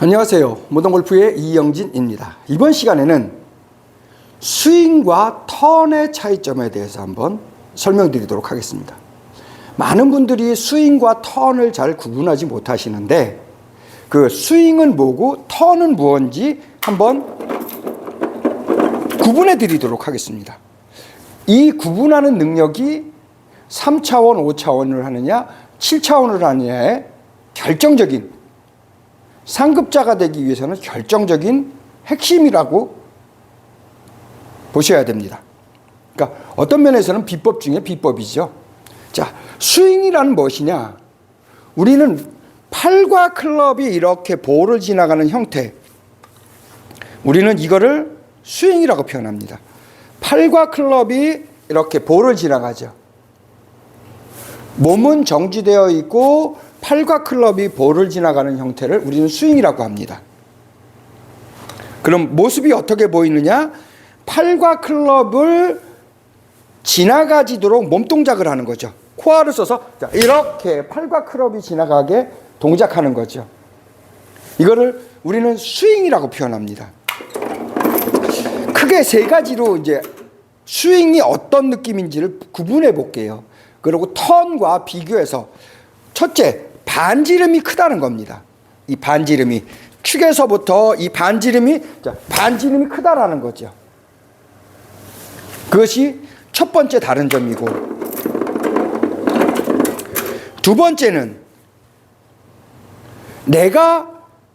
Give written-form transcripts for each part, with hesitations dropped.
안녕하세요. 모던골프의 이영진입니다. 이번 시간에는 스윙과 턴의 차이점에 대해서 한번 설명드리도록 하겠습니다. 많은 분들이 스윙과 턴을 잘 구분하지 못하시는데 그 스윙은 뭐고 턴은 무엇인지 한번 구분해 드리도록 하겠습니다. 이 구분하는 능력이 3차원, 5차원을 하느냐 7차원을 하느냐의 결정적인 상급자가 되기 위해서는 결정적인 핵심이라고 보셔야 됩니다. 그러니까 어떤 면에서는 비법 중에 비법이죠. 자, 스윙이란 무엇이냐? 우리는 팔과 클럽이 이렇게 볼을 지나가는 형태, 우리는 이거를 스윙이라고 표현합니다. 팔과 클럽이 이렇게 볼을 지나가죠. 몸은 정지되어 있고 팔과 클럽이 볼을 지나가는 형태를 우리는 스윙이라고 합니다. 그럼 모습이 어떻게 보이느냐? 팔과 클럽을 지나가지도록 몸동작을 하는 거죠. 코어를 써서 이렇게 팔과 클럽이 지나가게 동작하는 거죠. 이거를 우리는 스윙이라고 표현합니다. 크게 세 가지로 이제 스윙이 어떤 느낌인지를 구분해 볼게요. 그리고 턴과 비교해서 첫째, 반지름이 크다는 겁니다. 이 반지름이 축에서부터 이 반지름이 크다라는 거죠. 그것이 첫 번째 다른 점이고, 두 번째는 내가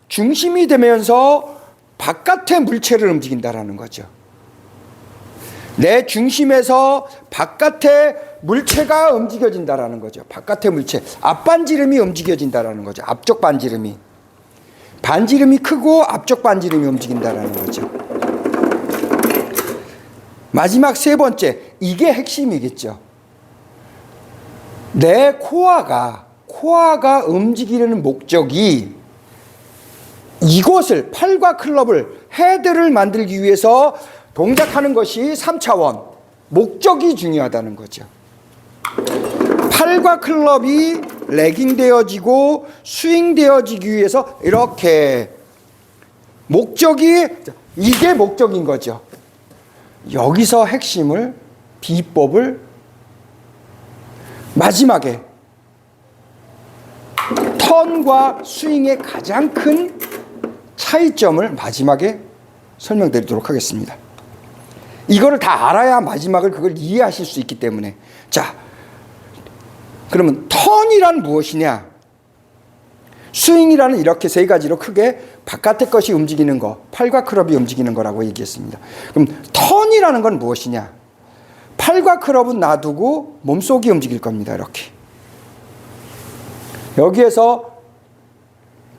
중심이 되면서 바깥의 물체를 움직인다라는 거죠. 내 중심에서 바깥의 물체가 움직여진다라는 거죠. 바깥의 물체, 앞반지름이 움직여진다라는 거죠. 앞쪽 반지름이. 반지름이 크고 앞쪽 반지름이 움직인다라는 거죠. 마지막 세 번째, 이게 핵심이겠죠. 내 코어가 움직이는 목적이 이곳을, 팔과 클럽을, 헤드를 만들기 위해서 동작하는 것이 3차원, 목적이 중요하다는 거죠. 팔과 클럽이 레깅되어지고 스윙되어지기 위해서 이렇게 목적이, 이게 목적인 거죠. 여기서 핵심을, 비법을 마지막에 턴과 스윙의 가장 큰 차이점을 마지막에 설명드리도록 하겠습니다. 이거를 다 알아야 마지막을 그걸 이해하실 수 있기 때문에. 자, 그러면 턴이란 무엇이냐? 스윙이라는 이렇게 세 가지로 크게 바깥의 것이 움직이는 거, 팔과 클럽이 움직이는 거라고 얘기했습니다. 그럼 턴이라는 건 무엇이냐? 팔과 클럽은 놔두고 몸속이 움직일 겁니다. 이렇게. 여기에서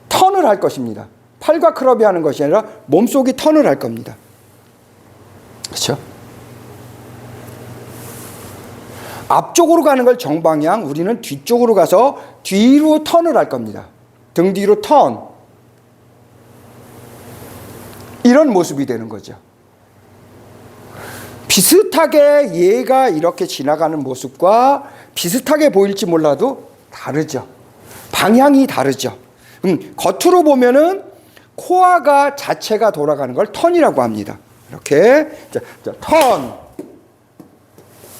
턴을 할 것입니다. 팔과 클럽이 하는 것이 아니라 몸속이 턴을 할 겁니다. 그렇죠? 앞쪽으로 가는 걸 정방향, 우리는 뒤쪽으로 가서 뒤로 턴을 할 겁니다. 등 뒤로 턴. 이런 모습이 되는 거죠. 비슷하게 얘가 이렇게 지나가는 모습과 비슷하게 보일지 몰라도 다르죠. 방향이 다르죠. 겉으로 보면은 코어가 자체가 돌아가는 걸 턴이라고 합니다. 이렇게 턴,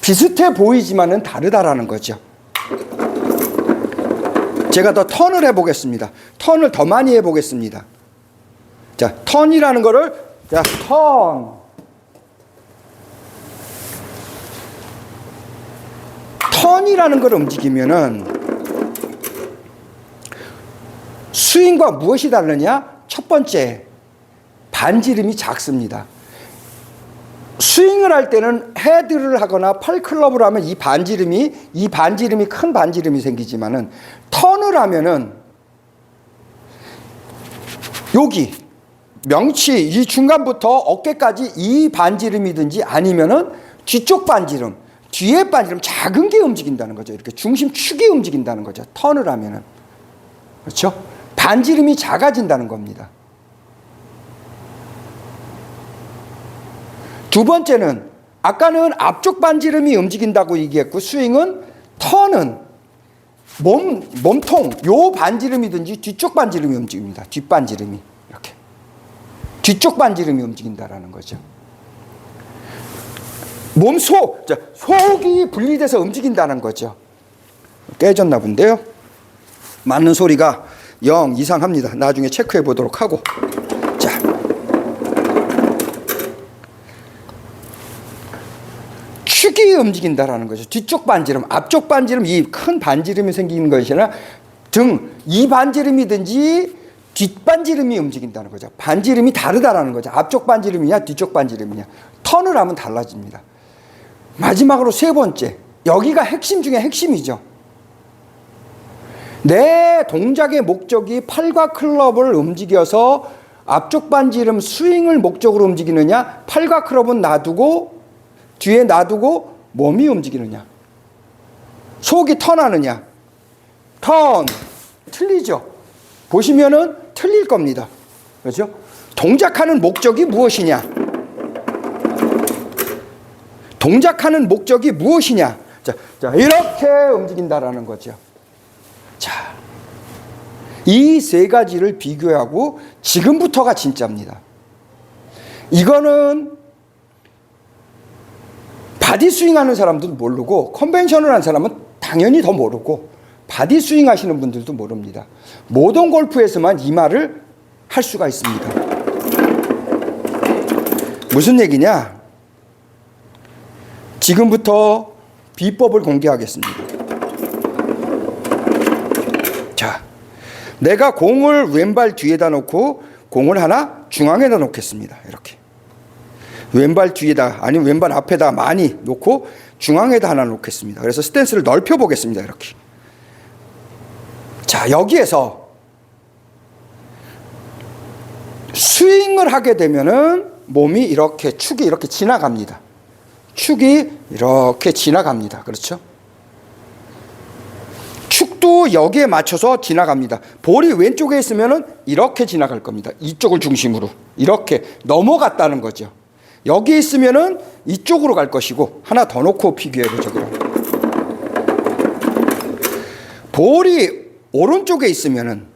비슷해 보이지만은 다르다라는 거죠. 제가 더 턴을 해보겠습니다. 턴을 더 많이 해보겠습니다. 자, 턴이라는 거를 턴이라는 걸 움직이면은 스윙과 무엇이 다르냐? 첫 번째, 반지름이 작습니다. 스윙을 할 때는 헤드를 하거나 팔클럽을 하면 이 반지름이 큰 반지름이 생기지만은 턴을 하면은 여기 명치 이 중간부터 어깨까지 이 반지름이든지 아니면은 뒤쪽 반지름, 뒤에 반지름 작은 게 움직인다는 거죠. 이렇게 중심축이 움직인다는 거죠. 턴을 하면은. 그렇죠? 반지름이 작아진다는 겁니다. 두 번째는 아까는 앞쪽 반지름이 움직인다고 얘기했고 스윙은 턴은 몸통 요 반지름이든지 뒤쪽 반지름이 움직입니다. 뒷반지름이. 뒤쪽 반지름이 움직인다라는 거죠. 속이 분리돼서 움직인다는 거죠. 깨졌나 본데요. 맞는 소리가 0 이상합니다. 나중에 체크해 보도록 하고. 자, 축이 움직인다라는 거죠. 뒤쪽 반지름, 앞쪽 반지름, 이 큰 반지름이 생기는 것이 아니라 이 반지름이든지 뒷반지름이 움직인다는 거죠. 반지름이 다르다라는 거죠. 앞쪽 반지름이냐 뒤쪽 반지름이냐. 턴을 하면 달라집니다. 마지막으로 세 번째, 여기가 핵심 중에 핵심이죠. 내 동작의 목적이 팔과 클럽을 움직여서 앞쪽 반지름 스윙을 목적으로 움직이느냐, 팔과 클럽은 놔두고 뒤에 놔두고 몸이 움직이느냐, 속이 턴하느냐. 턴 틀리죠. 보시면은 틀릴 겁니다. 그렇죠? 동작하는 목적이 무엇이냐? 동작하는 목적이 무엇이냐? 자, 이렇게 움직인다라는 거죠. 자, 이 세 가지를 비교하고 지금부터가 진짜입니다. 이거는 바디 스윙 하는 사람들도 모르고 컨벤셔널 한 사람은 당연히 더 모르고 바디 스윙 하시는 분들도 모릅니다. 모던 골프에서만 이 말을 할 수가 있습니다. 무슨 얘기냐? 지금부터 비법을 공개하겠습니다. 자, 내가 공을 왼발 뒤에다 놓고 공을 하나 중앙에다 놓겠습니다. 이렇게. 왼발 뒤에다 아니면 왼발 앞에다 많이 놓고 중앙에다 하나 놓겠습니다. 그래서 스탠스를 넓혀 보겠습니다. 이렇게. 자, 여기에서 스윙을 하게 되면은 몸이 이렇게 축이 이렇게 지나갑니다. 축이 이렇게 지나갑니다. 그렇죠? 축도 여기에 맞춰서 지나갑니다. 볼이 왼쪽에 있으면은 이렇게 지나갈 겁니다. 이쪽을 중심으로 이렇게 넘어갔다는 거죠. 여기 있으면은 이쪽으로 갈 것이고, 하나 더 놓고 비교해 보죠. 그럼 볼이 오른쪽에 있으면은,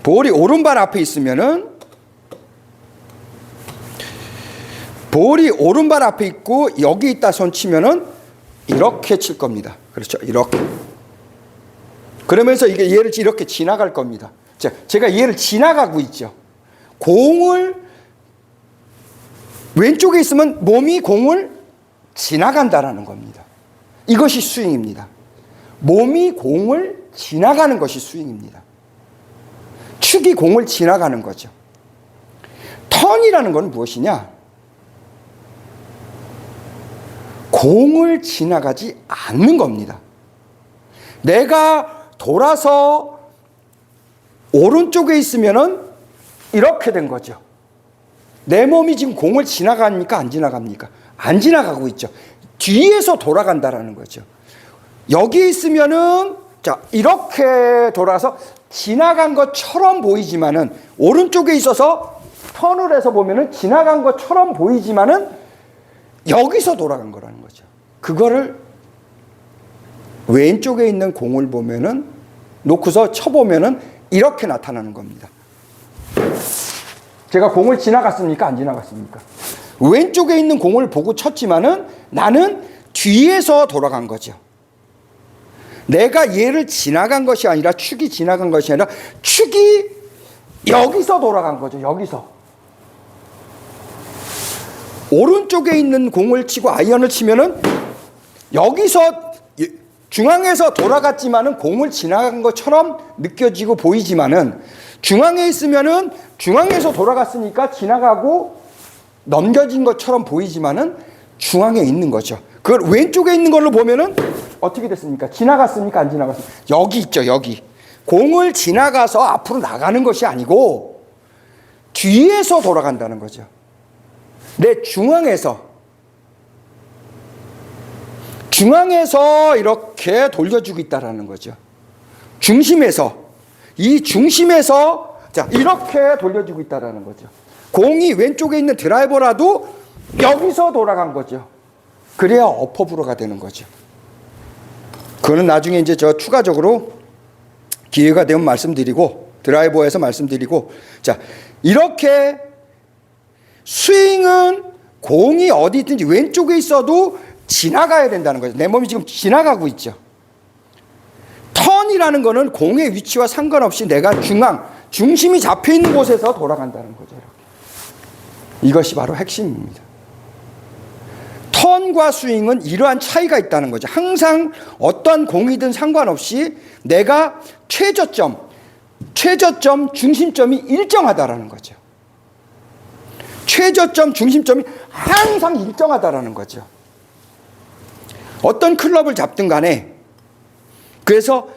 볼이 오른발 앞에 있으면은, 볼이 오른발 앞에 있고 여기 있다 손 치면은 이렇게 칠 겁니다. 그렇죠? 이렇게. 그러면서 이게 얘를 이렇게 지나갈 겁니다. 자, 제가 얘를 지나가고 있죠. 공을 왼쪽에 있으면 몸이 공을 지나간다라는 겁니다. 이것이 스윙입니다. 몸이 공을 지나가는 것이 스윙입니다. 축이 공을 지나가는 거죠. 턴이라는 건 무엇이냐? 공을 지나가지 않는 겁니다. 내가 돌아서 오른쪽에 있으면은 이렇게 된 거죠. 내 몸이 지금 공을 지나갑니까? 안 지나갑니까? 안 지나가고 있죠. 뒤에서 돌아간다라는 거죠. 여기 있으면은, 자, 이렇게 돌아서 지나간 것처럼 보이지만은, 오른쪽에 있어서 턴을 해서 보면은 지나간 것처럼 보이지만은 여기서 돌아간 거라는 거죠. 그거를 왼쪽에 있는 공을 보면은, 놓고서 쳐보면은 이렇게 나타나는 겁니다. 제가 공을 지나갔습니까? 안 지나갔습니까? 왼쪽에 있는 공을 보고 쳤지만은 나는 뒤에서 돌아간 거죠. 내가 얘를 지나간 것이 아니라, 축이 지나간 것이 아니라 축이 여기서 돌아간 거죠. 여기서. 오른쪽에 있는 공을 치고 아이언을 치면은 여기서 중앙에서 돌아갔지만은 공을 지나간 것처럼 느껴지고 보이지만은, 중앙에 있으면은 중앙에서 돌아갔으니까 지나가고 넘겨진 것처럼 보이지만은 중앙에 있는 거죠. 그걸 왼쪽에 있는 걸로 보면은 어떻게 됐습니까? 지나갔습니까? 안 지나갔습니까? 여기 있죠. 여기. 공을 지나가서 앞으로 나가는 것이 아니고 뒤에서 돌아간다는 거죠. 내 중앙에서 이렇게 돌려주고 있다라는 거죠. 이 중심에서 자, 이렇게 돌려주고 있다라는 거죠. 공이 왼쪽에 있는 드라이버라도 여기서 돌아간 거죠. 그래야 어퍼브로가 되는 거죠. 그거는 나중에 이제 저 추가적으로 기회가 되면 말씀드리고, 드라이버에서 말씀드리고, 자, 이렇게 스윙은 공이 어디 있든지 왼쪽에 있어도 지나가야 된다는 거죠. 내 몸이 지금 지나가고 있죠. 턴이라는 거는 공의 위치와 상관없이 내가 중심이 잡혀 있는 곳에서 돌아간다는 거죠. 이것이 바로 핵심입니다. 턴과 스윙은 이러한 차이가 있다는 거죠. 항상 어떤 공이든 상관없이 내가 최저점, 중심점이 일정하다라는 거죠. 최저점, 중심점이 항상 일정하다라는 거죠. 어떤 클럽을 잡든 간에, 그래서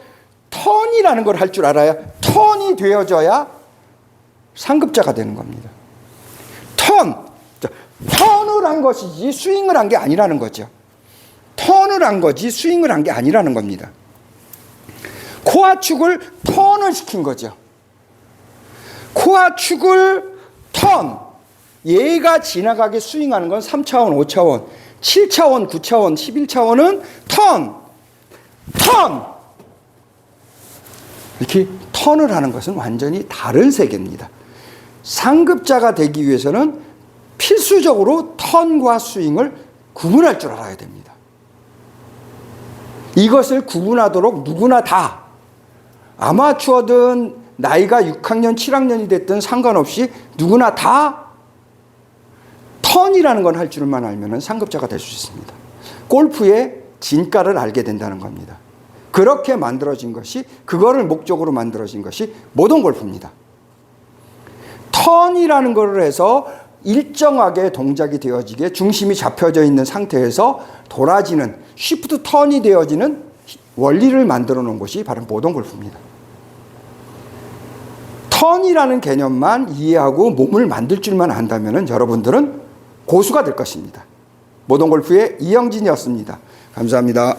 턴이라는 걸 할 줄 알아야, 턴이 되어져야 상급자가 되는 겁니다. 턴을 한 것이지 스윙을 한 게 아니라는 거죠. 턴을 한 거지 스윙을 한 게 아니라는 겁니다. 코어 축을 턴을 시킨 거죠. 코어 축을 턴, 얘가 지나가게 스윙하는 건 3차원, 5차원, 7차원, 9차원, 11차원은 턴. 이렇게 턴을 하는 것은 완전히 다른 세계입니다. 상급자가 되기 위해서는 필수적으로 턴과 스윙을 구분할 줄 알아야 됩니다. 이것을 구분하도록 누구나 다, 아마추어든 나이가 6학년, 7학년이 됐든 상관없이 누구나 다 턴이라는 건 할 줄만 알면 상급자가 될 수 있습니다. 골프의 진가를 알게 된다는 겁니다. 그렇게 만들어진 것이, 그거를 목적으로 만들어진 것이 모던 골프입니다. 턴이라는 걸 해서 일정하게 동작이 되어지게 중심이 잡혀져 있는 상태에서 돌아지는, 쉬프트 턴이 되어지는 원리를 만들어 놓은 것이 바로 모던 골프입니다. 턴이라는 개념만 이해하고 몸을 만들 줄만 안다면 여러분들은 고수가 될 것입니다. 모던 골프의 이영진이었습니다. 감사합니다.